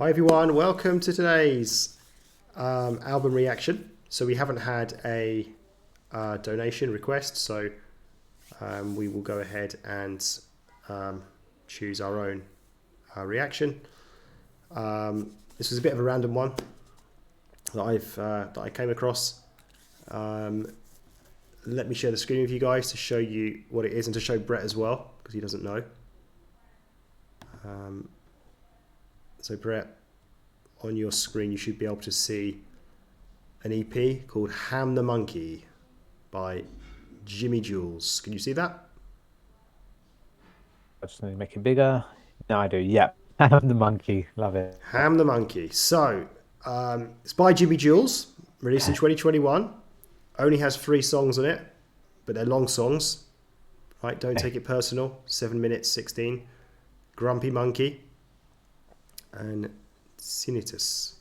Hi everyone, welcome to today's album reaction. So we haven't had a donation request, so we will go ahead and choose our own reaction. This was a bit of a random one that I came across. Let me share the screen with you guys to show you what it is and to show Brett as well, because he doesn't know. So Brett, on your screen you should be able to see an EP called Ham the Monkey by Jimi Jules. Can you see that? I just need to make it bigger. No, I do. Yeah. Ham the Monkey. Love it. Ham the Monkey. So, it's by Jimi Jules, released in 2021. Only has 3 songs on it, but they're long songs. Right? Don't take it personal. 7 minutes, 16. Grumpy Monkey and Sinitus.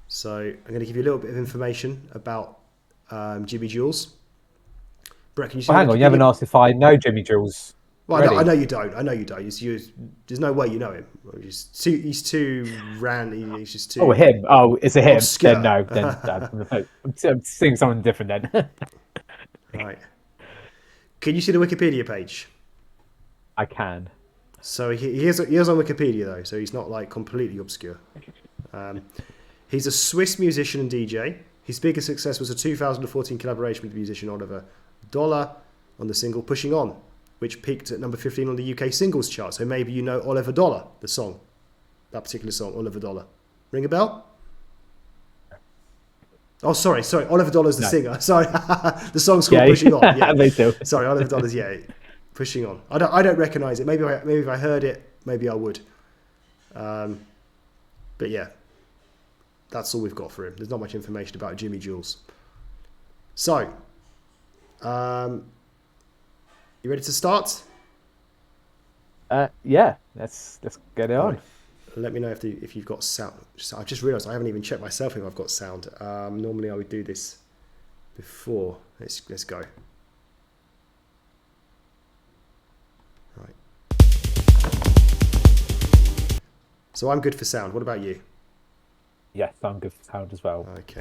So I'm going to give you a little bit of information about Jimi Jules. Brett, can you see? Well, hang on, you haven't asked if I know Jimi Jules. Well, I know you don't. I know you don't. There's no way you know him. He's too random. He's just too. Oh, him. Oh, it's a him. Obscure. Then no. Then I'm seeing someone different then. Right. Can you see the Wikipedia page? I can. So he is on Wikipedia though, so he's not like completely obscure. He's a Swiss musician and DJ. His biggest success was a 2014 collaboration with the musician Oliver Dollar on the single Pushing On, which peaked at number 15 on the UK singles chart. So maybe you know Oliver Dollar, the song, that particular song, Oliver Dollar. Ring a bell? Oh, sorry, Oliver Dollar's the singer. Sorry, the song's called Pushing On. Yeah, me too. Sorry, Oliver Dollar's Pushing On. I don't recognise it. Maybe if I heard it, maybe I would. But yeah, that's all we've got for him. There's not much information about Jimi Jules. So, you ready to start? Yeah. Let's get it on. Right. Let me know if you've got sound. I've just realised I haven't even checked myself if I've got sound. Normally I would do this before. Let's go. Right. So I'm good for sound. What about you? Yes, I'm good for sound as well. Okay.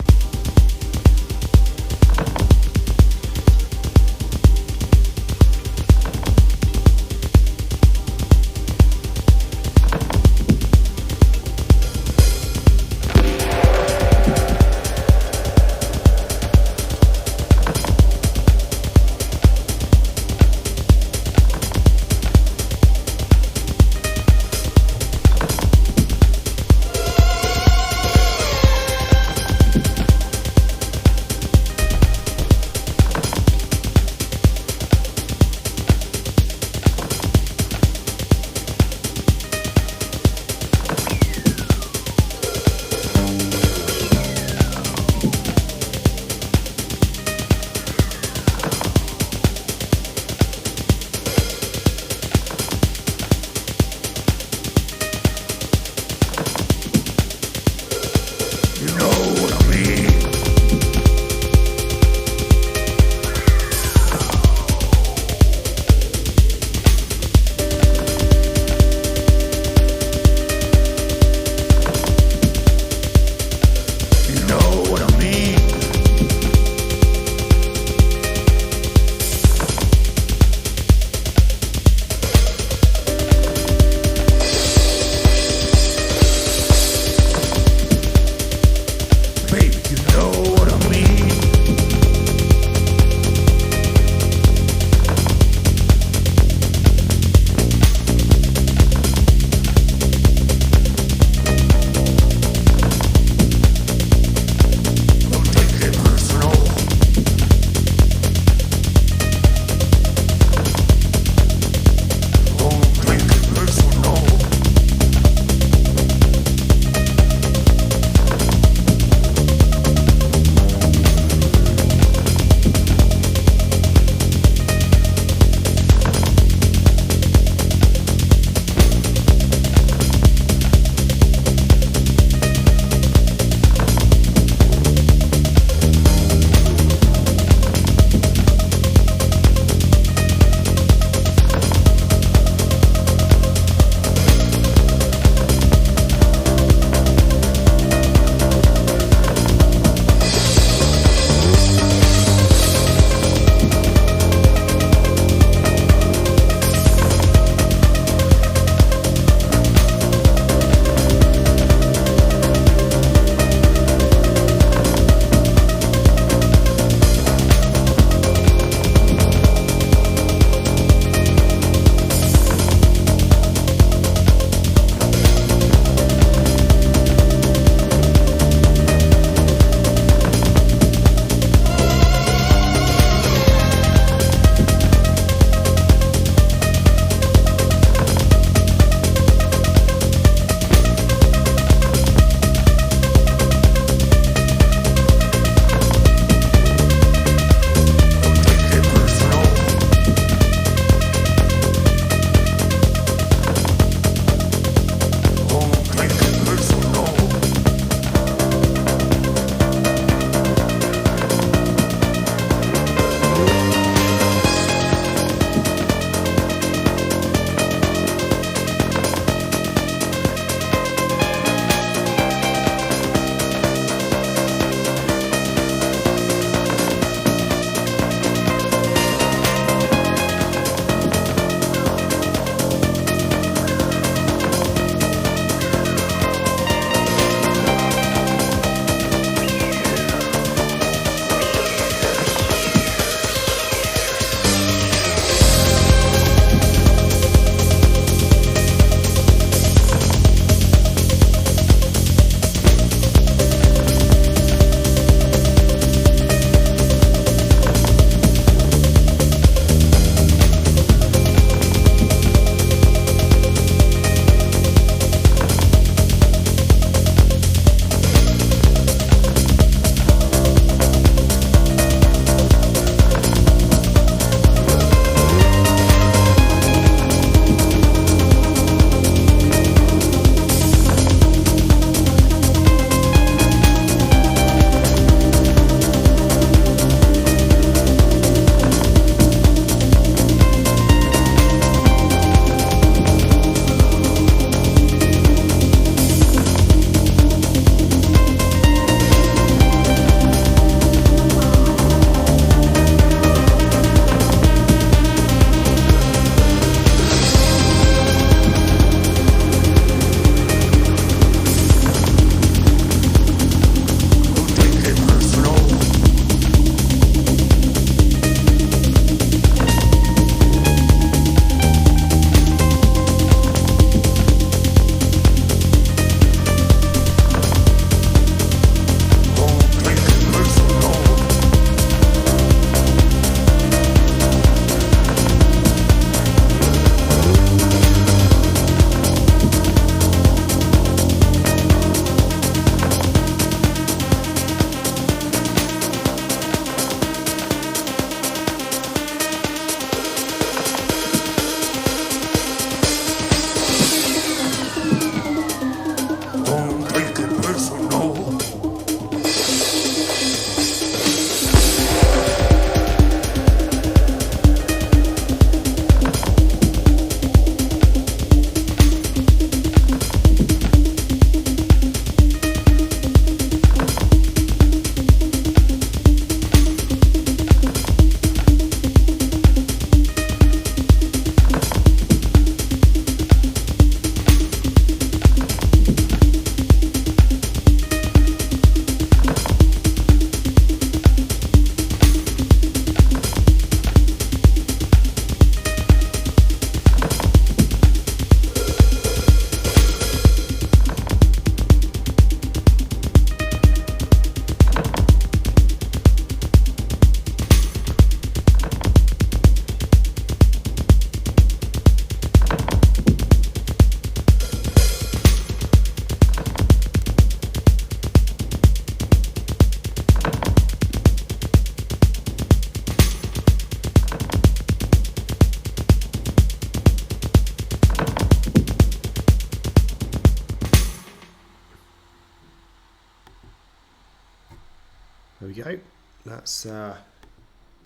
There we go. That's the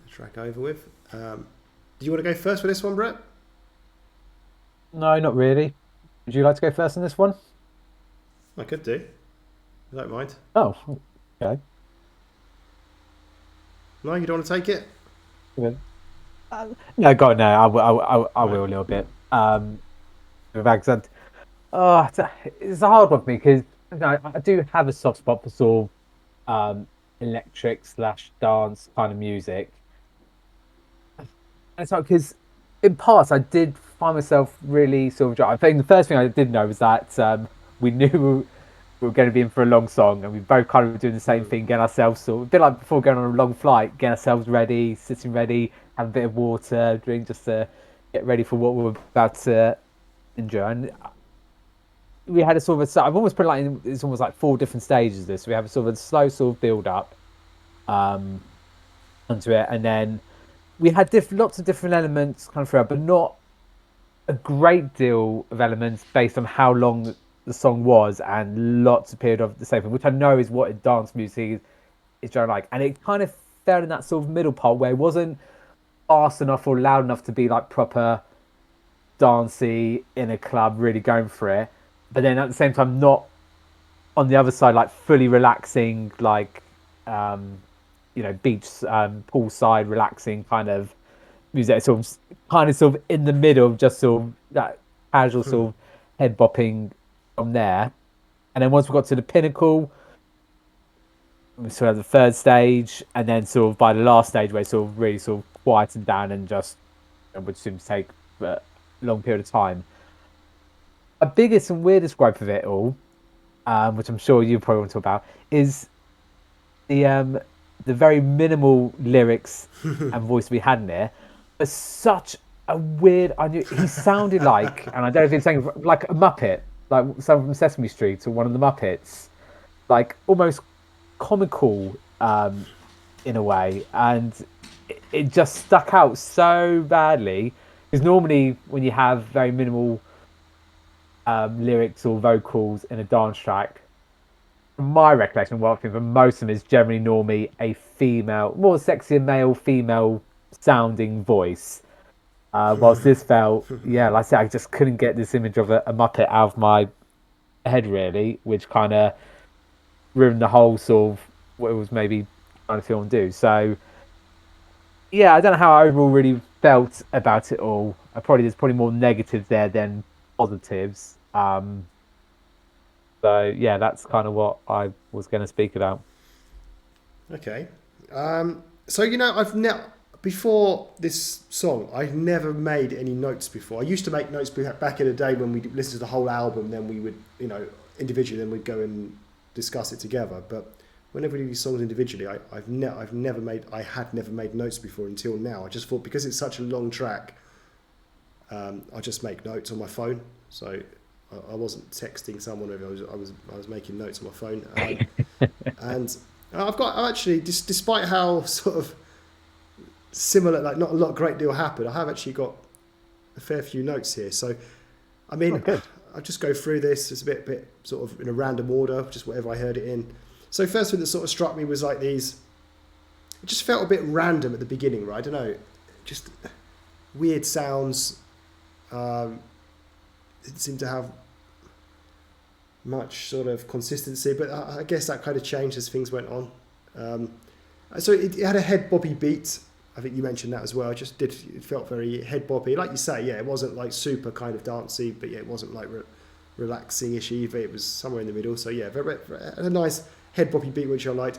track over with. Do you want to go first for this one, Brett? No, not really. Would you like to go first on this one? I could do. I don't mind. Oh, okay. No, you don't want to take it? Good. No, go on. No, I will a little bit. Because it's a hard one for me because I do have a soft spot for sort of electric / dance kind of music. And it's like because in parts I did find myself really sort of dry. I think the first thing I did know was that we knew we were going to be in for a long song, and we both kind of doing the same thing, getting ourselves sort of a bit like before going on a long flight, getting ourselves ready, sitting ready, have a bit of water, drink just to get ready for what we're about to enjoy. And we had a sort of I've almost put it like it's almost like 4 different stages of this. We have a sort of a slow sort of build up onto it, and then we had lots of different elements kind of throughout, but not a great deal of elements based on how long the song was, and lots appeared of the same thing, which I know is what dance music is trying like. And it kind of fell in that sort of middle part where it wasn't fast enough or loud enough to be like proper dancey in a club, really going for it, but then at the same time not on the other side like fully relaxing, like beach poolside relaxing kind of music, sort of in the middle, just sort of that casual sort of head bopping from there. And then once we got to the pinnacle, we sort of had the third stage, and then sort of by the last stage where it sort of really sort of quieted down and just would seem to take a long period of time. A biggest and weirdest gripe of it all, which I'm sure you probably want to talk about, is the very minimal lyrics and voice we had in there. But such a weird. He sounded like, and I don't know if he's saying like a Muppet, like someone from Sesame Street or one of the Muppets, like almost comical in a way, and it just stuck out so badly. Because normally when you have very minimal lyrics or vocals in a dance track, from my recollection, what I think for most of them is generally normally a female, more sexy male, female sounding voice. Whilst this felt, like I said, I just couldn't get this image of a Muppet out of my head really, which kind of ruined the whole sort of what it was maybe trying to feel and do. So yeah, I don't know how I overall really felt about it all. There's probably more negatives there than positives. So yeah, that's kind of what I was going to speak about. Okay. So I've never before this song, I've never made any notes before. I used to make notes back in the day when we listened to the whole album. Then we would, individually, then we'd go and discuss it together. But whenever we do these songs individually, I had never made notes before until now. I just thought because it's such a long track, I just make notes on my phone. So I wasn't texting someone. I was making notes on my phone, and I've actually, despite how sort of similar, like not a great deal happened, I have actually got a fair few notes here. So, I mean, I'll just go through this. It's a bit sort of in a random order, just whatever I heard it in. So first thing that sort of struck me was like these. It just felt a bit random at the beginning, right? I don't know, just weird sounds. It didn't seem to have much sort of consistency, but I guess that kind of changed as things went on. So it had a head bobby beat. I think you mentioned that as well. It felt very head bobby, like you say. Yeah, it wasn't like super kind of dancey, but yeah, it wasn't like relaxing-ish either. It was somewhere in the middle. So yeah, very a nice head bobby beat, which I liked.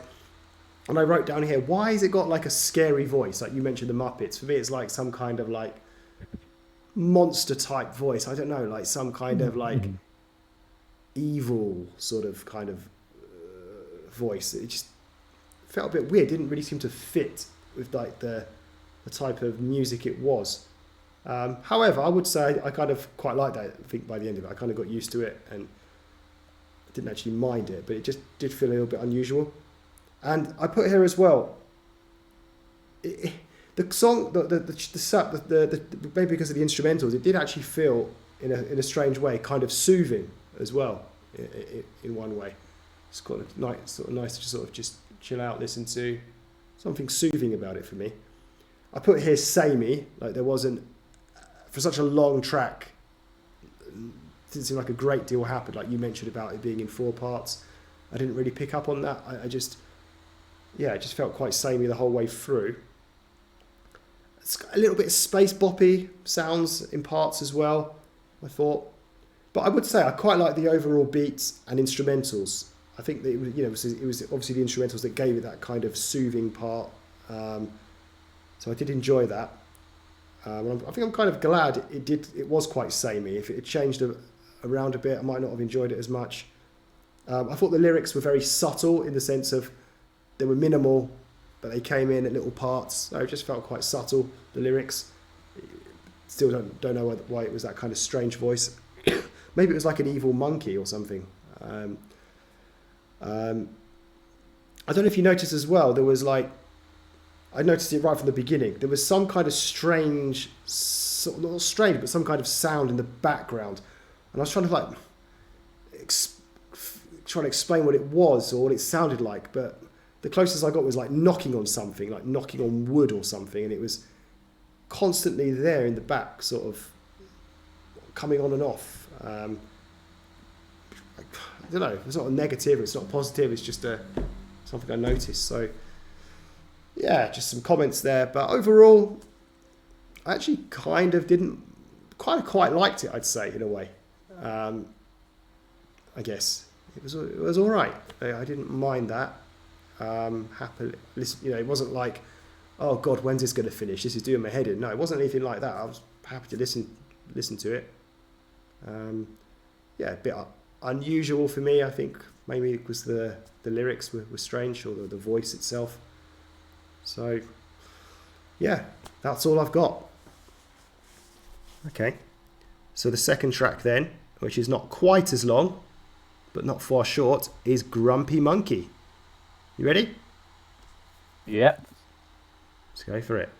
And I wrote down here, why has it got like a scary voice? Like you mentioned the Muppets. For me, it's like some kind of like monster type voice. I don't know, like some kind of like evil sort of kind of voice. It just felt a bit weird. Didn't really seem to fit with like the type of music it was. However, I would say I kind of quite liked that. I think by the end of it, I kind of got used to it and didn't actually mind it, but it just did feel a little bit unusual. And I put here as well, the song, maybe because of the instrumentals, it did actually feel in a strange way kind of soothing as well, in one way. It's got a nice to sort of just chill out, listen to. Something soothing about it for me. I put here samey, like there wasn't, for such a long track, didn't seem like a great deal happened. Like you mentioned about it being in 4 parts. I didn't really pick up on that. It just felt quite samey the whole way through. It's got a little bit of space boppy sounds in parts as well, I thought. But I would say I quite like the overall beats and instrumentals. I think that it was obviously the instrumentals that gave it that kind of soothing part. So I did enjoy that. I think I'm kind of glad it was quite samey. If it had changed around a bit, I might not have enjoyed it as much. I thought the lyrics were very subtle in the sense of they were minimal, but they came in at little parts. So it just felt quite subtle, the lyrics. Still don't know why it was that kind of strange voice. Maybe it was like an evil monkey or something. I don't know if you noticed as well, there was like, I noticed it right from the beginning. There was some kind of strange, not strange, but some kind of sound in the background. And I was trying to trying to explain what it was or what it sounded like. But the closest I got was like knocking on something, like knocking on wood or something. And it was constantly there in the back, sort of coming on and off. I don't know, it's not a negative, it's not a positive, it's just something I noticed. So yeah, just some comments there. But overall, I actually quite liked it, I'd say, in a way. I guess it was all right. I didn't mind that. Happily, it wasn't like, oh God, when's this going to finish? This is doing my head in. No, it wasn't anything like that. I was happy to listen to it. A bit unusual for me. I think maybe it was the lyrics were strange, or the voice itself. So yeah, that's all I've got. Okay, so the second track then, which is not quite as long but not far short, is Grumpy Monkey. You ready? Yep. Let's go for it.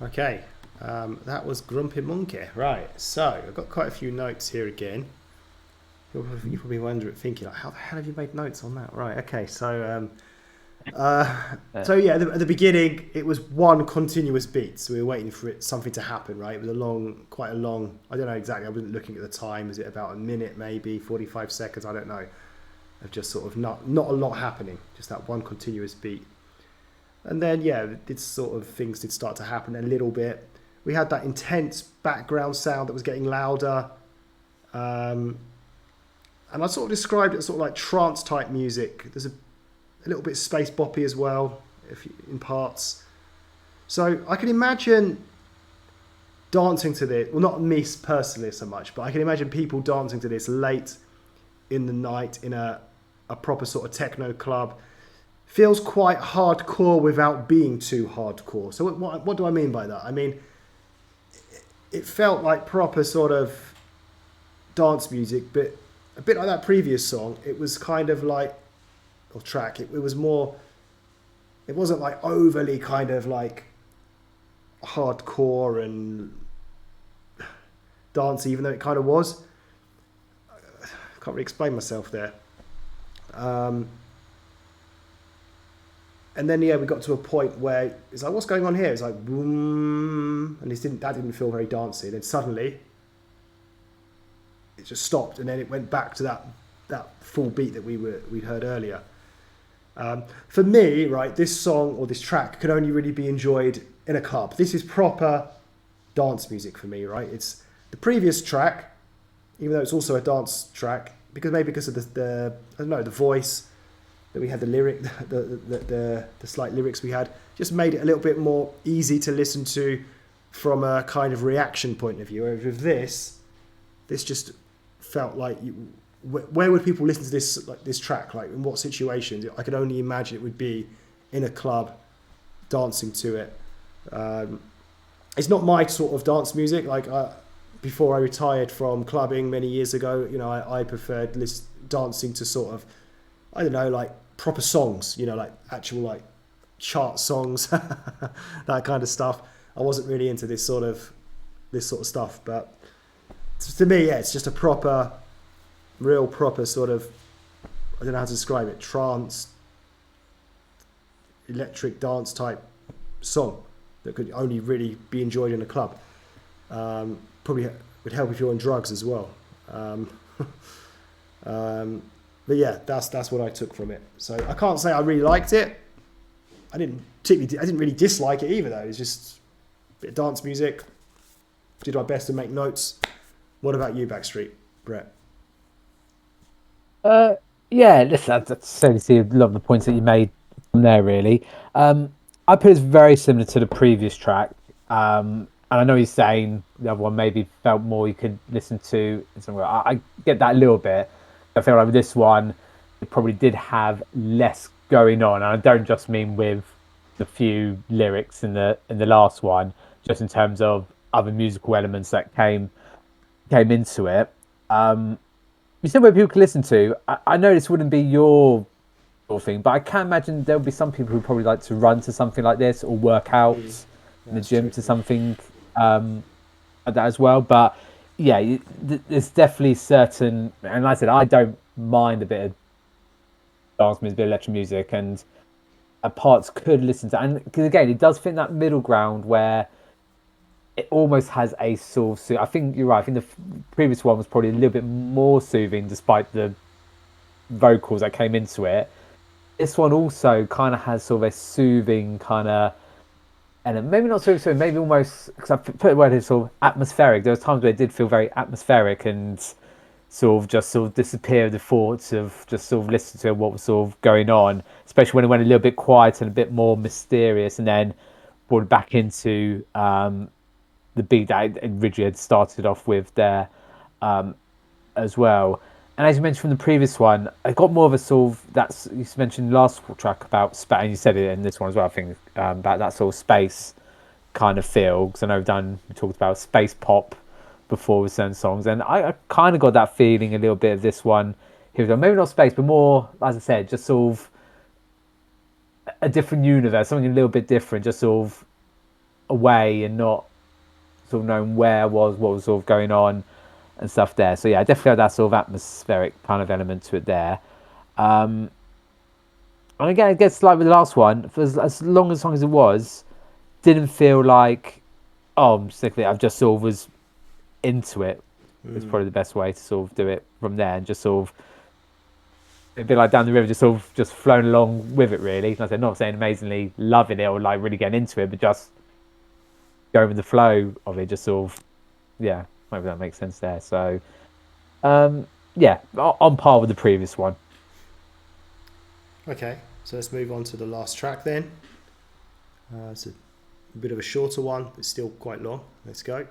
Okay, that was Grumpy Monkey. Right, so I've got quite a few notes here again. You're probably wondering, thinking, like, how the hell have you made notes on that? Right, okay, so yeah, at the beginning, it was one continuous beat, so we were waiting for something to happen, right? It was quite a long, I don't know exactly, I wasn't looking at the time, is it about a minute maybe, 45 seconds, I don't know, of just sort of not a lot happening, just that one continuous beat. And then, yeah, things did start to happen a little bit. We had that intense background sound that was getting louder. And I sort of described it as sort of like trance type music. There's a little bit space boppy as well, in parts. So I can imagine dancing to this. Well, not me personally so much, but I can imagine people dancing to this late in the night in a proper sort of techno club. Feels quite hardcore without being too hardcore. So what do I mean by that? I mean, it felt like proper sort of dance music, but a bit like that previous song. It was kind of like, or track, it was more, it wasn't like overly kind of like hardcore and dancey, even though it kind of was. I can't really explain myself there. And then, yeah, we got to a point where it's like, what's going on here? It's like, boom, and that didn't feel very dancey. Then suddenly, it just stopped, and then it went back to that full beat that we'd heard earlier. For me, right, this song or this track could only really be enjoyed in a club. This is proper dance music for me, right? It's the previous track, even though it's also a dance track, because of the I don't know, the voice that we had, the lyric, the slight lyrics we had, just made it a little bit more easy to listen to from a kind of reaction point of view. Whereas with this just felt like, where would people listen to this track? Like, in what situations? I could only imagine it would be in a club, dancing to it. It's not my sort of dance music. Like, before I retired from clubbing many years ago, I preferred dancing to sort of, I don't know, like proper songs, you know, like actual like chart songs, that kind of stuff. I wasn't really into this sort of stuff, but to me, yeah, it's just a proper, real proper sort of, I don't know how to describe it, trance, electric dance type song that could only really be enjoyed in a club. Probably would help if you're on drugs as well. But yeah, that's what I took from it. So I can't say I really liked it. I didn't really dislike it either, though. It's just a bit of dance music. Did my best to make notes. What about you, Backstreet, Brett? Yeah, listen, that's certainly see a lot of the points that you made from there. Really, I put it very similar to the previous track. And I know he's saying the other one maybe felt more you could listen to. I get that a little bit. I feel like with this one, it probably did have less going on, and I don't just mean with the few lyrics in the last one, just in terms of other musical elements that came into it. You said where people can listen to. I know this wouldn't be your thing, but I can imagine there'll be some people who probably like to run to something like this or work out in the gym to something like that as well. But yeah, there's definitely certain, and like I said, I don't mind a bit of dance music, a bit of electric music, and parts could listen to, and because again, it does fit that middle ground where it almost has a sort of. I think you're right. I think the previous one was probably a little bit more soothing, despite the vocals that came into it. This one also kind of has sort of a soothing kind of, and maybe not so maybe almost, because I put the word here, sort of atmospheric. There was times where it did feel very atmospheric and sort of disappear the thoughts of just sort of listening to what was sort of going on, especially when it went a little bit quiet and a bit more mysterious, and then brought it back into the beat that it originally had started off with there as well. And as you mentioned from the previous one, I got more of a sort of, that's, you mentioned last track about space, and you said it in this one as well, I think, about that sort of space kind of feel, because I know we talked about space pop before with certain songs, and I kind of got that feeling a little bit of this one here. Maybe not space, but more, as I said, just sort of a different universe, something a little bit different, just sort of away and not sort of knowing what was sort of going on and stuff there. So yeah, I definitely had that sort of atmospheric kind of element to it there. And again, I guess like with the last one, for as long as it was, didn't feel like, oh, I'm sick of it. I've just sort of was into it. It's probably the best way to sort of do it from there, and just sort of a bit like down the river, just sort of just flown along with it, really. Like I said, not saying amazingly loving it or like really getting into it, but just going with the flow of it, just sort of, yeah, maybe that makes sense there. So yeah, on par with the previous one. Okay, so let's move on to the last track then. It's a bit of a shorter one, it's still quite long. Let's go.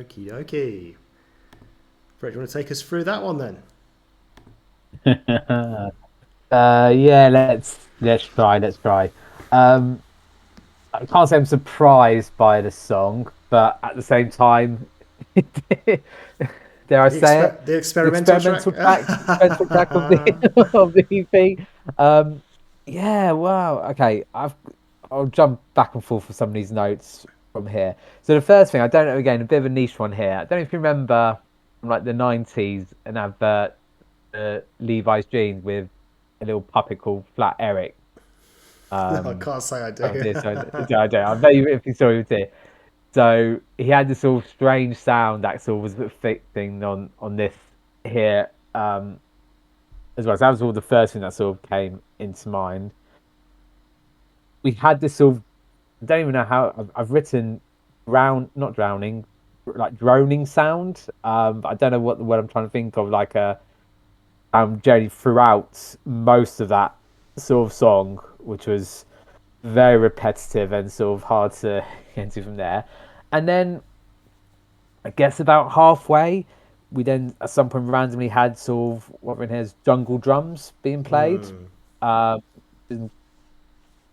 Okie dokie. Brett, do you want to take us through that one then? Yeah, let's try. Um, I can't say I'm surprised by the song, but at the same time, dare I say it, The the experimental track. experimental track of the of the EP. Yeah, wow. Okay, I'll jump back and forth with some of these notes from here. So the first thing, I don't know, again, a bit of a niche one here. I don't know if you remember from like the 90s an advert, Levi's jeans with a little puppet called Flat Eric. I Um, can't say I do. oh dear, so I don't. I bet you if you saw him there. So he had this sort of strange sound that sort of was a bit fixing on this here as well. So that was all the first thing that sort of came into mind. We had this sort of, I don't even know how I've written not drowning, like droning sound. But I don't know what the word I'm trying to think of. Like a journey throughout most of that sort of song, which was very repetitive and sort of hard to get into from there. And then I guess about halfway, we then at some point randomly had sort of what we're in here is jungle drums being played. Um, in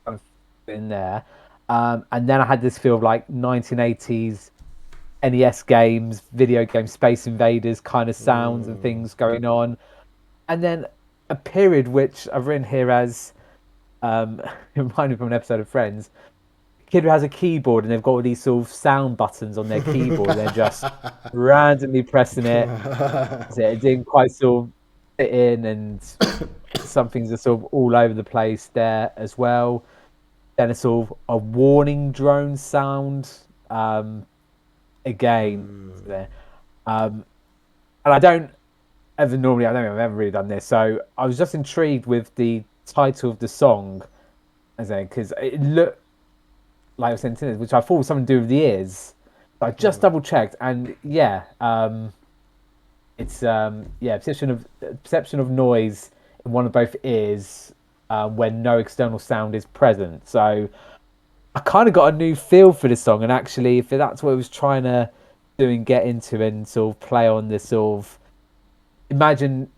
kind of in there. And then I had this feel of like 1980s NES games, video game Space Invaders kind of sounds and things going on. And then a period which I've written here as it reminded me from an episode of Friends. A kid who has a keyboard and they've got all these sort of sound buttons on their keyboard. And they're just randomly pressing it. So it didn't quite sort of fit in, and some things are sort of all over the place there as well. Then a sort of a warning drone sound again there. And I don't I don't think I've ever really done this. So I was just intrigued with the title of the song, as because it looked like a sentence, which I thought was something to do with the ears. So I just double checked, and yeah, it's perception of noise in one of both ears when no external sound is present. So I kind of got a new feel for this song, and actually, if that's what it was trying to do and get into and sort of play on this sort of imagine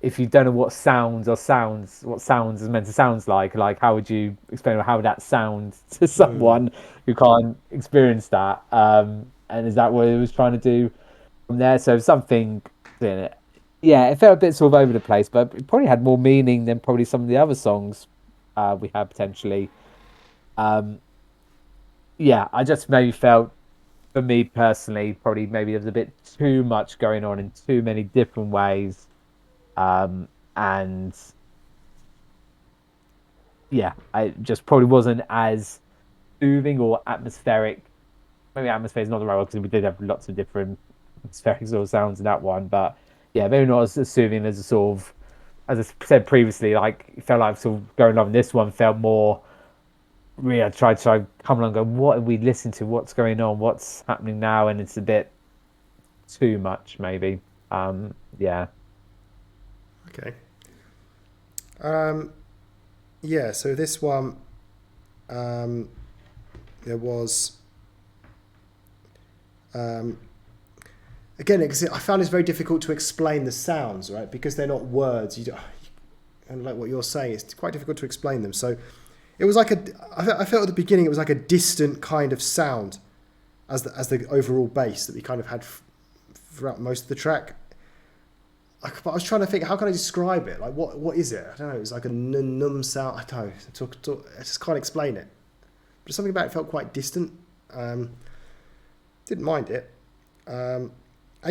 if you don't know what sounds is meant to sound like how would you explain how would that sound to someone who can't experience that? And is that what it was trying to do from there? So something, yeah, it felt a bit sort of over the place, but it probably had more meaning than probably some of the other songs we had potentially. Yeah, I just maybe felt, for me personally, probably maybe there was a bit too much going on in too many different ways. And yeah, I just probably wasn't as soothing or atmospheric. Maybe atmosphere is not the right word because we did have lots of different atmospheric sort of sounds in that one, but yeah, maybe not as soothing as a sort of, as I said previously, like it felt like sort of going along. This one felt more. Really, I tried to come along and go, what are we listening to? What's going on? What's happening now? And it's a bit too much, maybe. Yeah. Okay. Yeah, so this one, there was, again, I found it's very difficult to explain the sounds, right? Because they're not words. And like what you're saying, it's quite difficult to explain them. So it was like I felt at the beginning it was like a distant kind of sound as the overall bass that we kind of had throughout most of the track. But I was trying to think, how can I describe it? Like, what is it? I don't know. It was like a num sound. I don't know. I just can't explain it. But something about it felt quite distant. Didn't mind it. And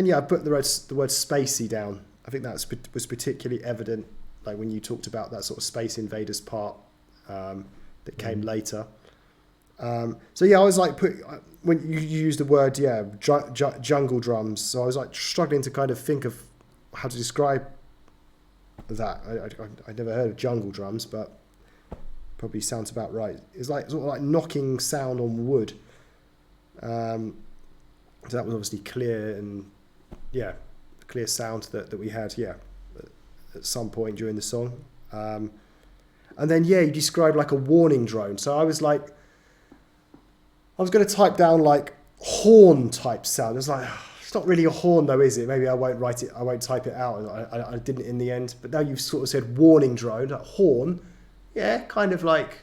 yeah, I put the word spacey down. I think that was particularly evident, like when you talked about that sort of Space Invaders part that came later. So yeah, I was like, when you used the word, jungle drums. So I was like struggling to kind of think of how to describe that. I'd never heard of jungle drums, but probably sounds about right. It's like sort of like knocking sound on wood. So that was obviously clear, and yeah, clear sound that we had, at some point during the song. And then you described like a warning drone. So I was like, I was going to type down like horn type sound. It's like, it's not really a horn though, is it? Maybe I won't write it, I won't type it out. I didn't in the end. But now you've sort of said warning drone, like horn. Yeah, kind of like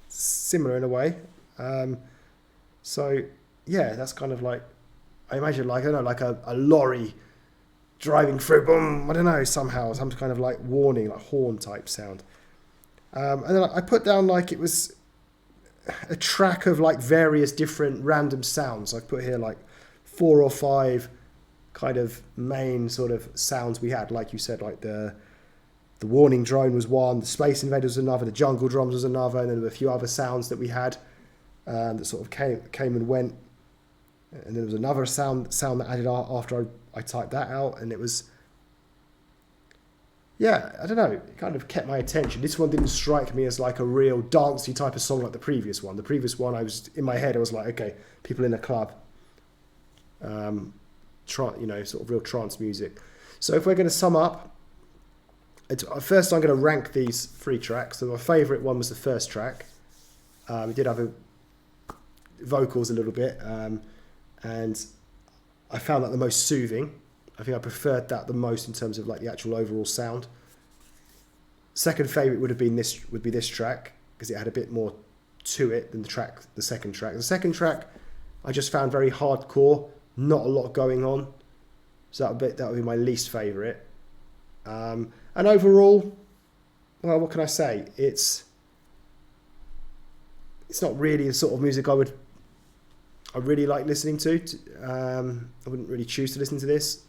similar in a way. So yeah, that's kind of like, I imagine like, I don't know, like a lorry driving through, boom, I don't know, somehow, some kind of like warning, like horn type sound. And then I put down like it was a track of like various different random sounds. I've put here like 4 or 5 kind of main sort of sounds we had. Like you said, like the warning drone was one, the Space Invaders was another, the jungle drums was another, and then there were a few other sounds that we had that sort of came and went. And there was another sound that added after I typed that out, and it was, yeah, I don't know, it kind of kept my attention. This one didn't strike me as like a real dancey type of song like the previous one. The previous one, I was in my head, I was like, okay, people in a club, sort of real trance music. So if we're going to sum up, first I'm going to rank these 3 tracks. So my favourite one was the first track. It did have vocals a little bit, and I found that the most soothing. I think I preferred that the most in terms of like the actual overall sound. Second favourite would be this track, because it had a bit more to it than the second track. The second track I just found very hardcore, not a lot going on. So that would be my least favourite. And overall, well, what can I say? It's not really the sort of music I really like listening to. I wouldn't really choose to listen to this.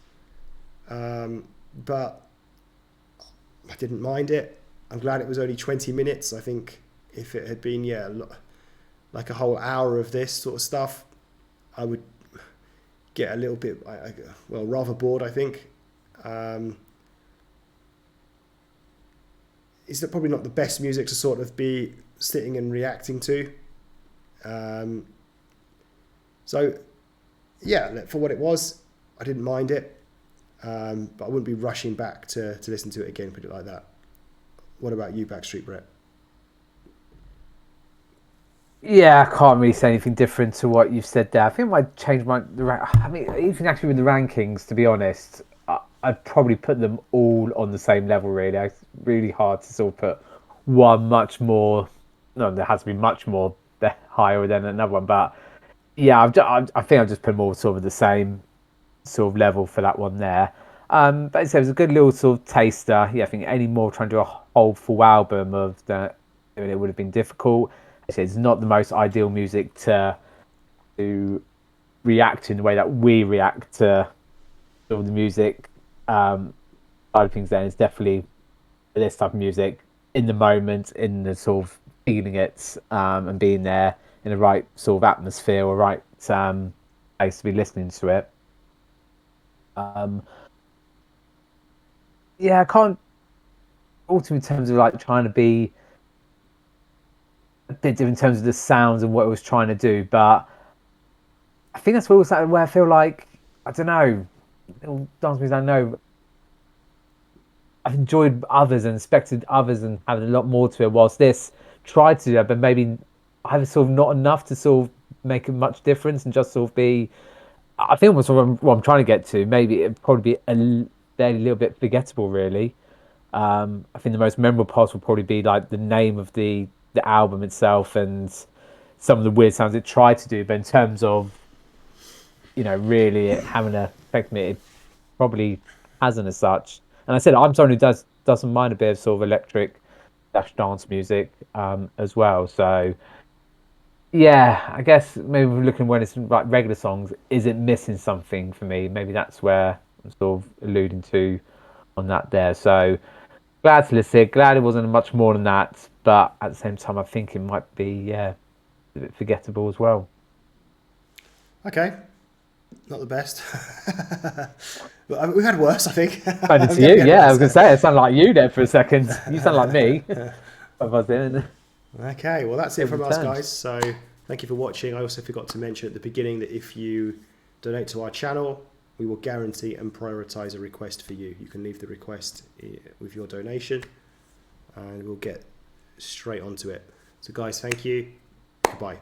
But I didn't mind it. I'm glad it was only 20 minutes. I think if it had been, like a whole hour of this sort of stuff, I would get a little bit, rather bored, I think. It's probably not the best music to sort of be sitting and reacting to. So, yeah, for what it was, I didn't mind it. But I wouldn't be rushing back to listen to it again, put it like that. What about you, Backstreet Brett? Yeah, I can't really say anything different to what you've said there. I think I might change even actually with the rankings, to be honest, I'd probably put them all on the same level, really. It's really hard to sort of put one much more, no, there has to be much more higher than another one, but yeah, I think I've just put them all sort of the same sort of level for that one there. But it was a good little sort of taster. Yeah, I think any more trying to do a whole full album of that, it would have been difficult. It's not the most ideal music to react in the way that we react to sort of the music side of things. Then it's definitely this type of music in the moment, in the sort of feeling it and being there in the right sort of atmosphere or right place to be listening to it. Yeah, I can't ultimately in terms of like trying to be a bit different in terms of the sounds and what it was trying to do, but I think that's where I feel like, I don't know, dance music I know I've enjoyed others and expected others and having a lot more to it, whilst this tried to do that, but maybe I was sort of not enough to sort of make a much difference and just sort of be, I think what I'm trying to get to, maybe it'd probably be a little bit forgettable, really. I think the most memorable parts will probably be like the name of the album itself and some of the weird sounds it tried to do, but in terms of really it having an effect on me, it probably hasn't as such. And I said I'm someone who doesn't mind a bit of sort of electric / dance music as well. So yeah, I guess maybe we're looking when it's like regular songs, is it missing something for me? Maybe that's where I'm sort of alluding to on that there. So glad to listen. Glad it wasn't much more than that, but at the same time, I think it might be a bit forgettable as well. Okay, not the best. But we've had worse, I think. Handed to you, yeah. I was going to say, it sounded like you there for a second. You sound like me. Okay, well, that's it from us, guys. So thank you for watching. I also forgot to mention at the beginning that if you donate to our channel, we will guarantee and prioritize a request for you. You can leave the request with your donation and we'll get straight onto it. So guys, thank you. Goodbye.